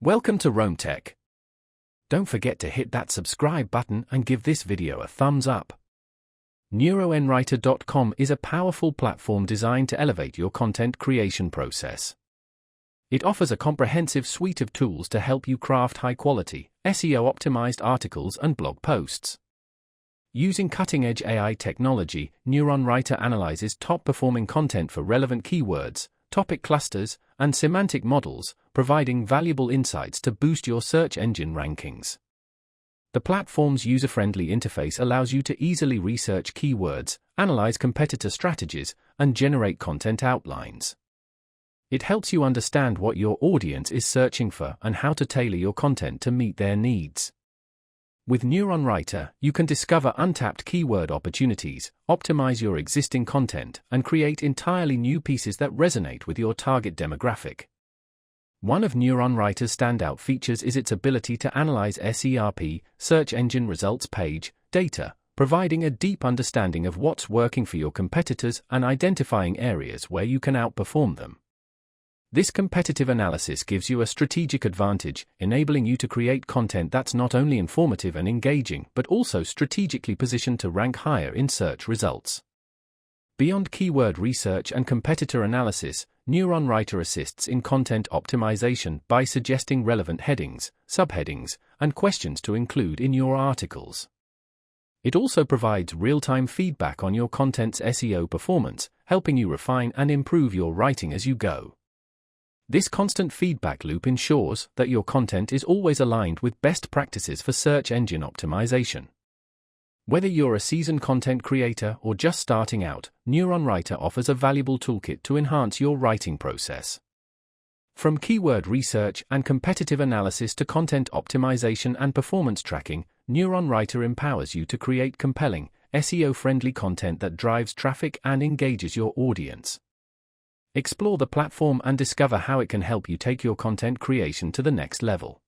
Welcome to Rome Tech. Don't forget to hit that subscribe button and give this video a thumbs up. NeuronWriter.com is a powerful platform designed to elevate your content creation process. It offers a comprehensive suite of tools to help you craft high-quality, SEO-optimized articles and blog posts. Using cutting-edge AI technology, NeuronWriter analyzes top-performing content for relevant keywords, topic clusters, and semantic models, providing valuable insights to boost your search engine rankings. The platform's user-friendly interface allows you to easily research keywords, analyze competitor strategies, and generate content outlines. It helps you understand what your audience is searching for and how to tailor your content to meet their needs. With NeuronWriter, you can discover untapped keyword opportunities, optimize your existing content, and create entirely new pieces that resonate with your target demographic. One of NeuronWriter's standout features is its ability to analyze SERP, search engine results page, data, providing a deep understanding of what's working for your competitors and identifying areas where you can outperform them. This competitive analysis gives you a strategic advantage, enabling you to create content that's not only informative and engaging but also strategically positioned to rank higher in search results. Beyond keyword research and competitor analysis, NeuronWriter assists in content optimization by suggesting relevant headings, subheadings, and questions to include in your articles. It also provides real-time feedback on your content's SEO performance, helping you refine and improve your writing as you go. This constant feedback loop ensures that your content is always aligned with best practices for search engine optimization. Whether you're a seasoned content creator or just starting out, NeuronWriter offers a valuable toolkit to enhance your writing process. From keyword research and competitive analysis to content optimization and performance tracking, NeuronWriter empowers you to create compelling, SEO-friendly content that drives traffic and engages your audience. Explore the platform and discover how it can help you take your content creation to the next level.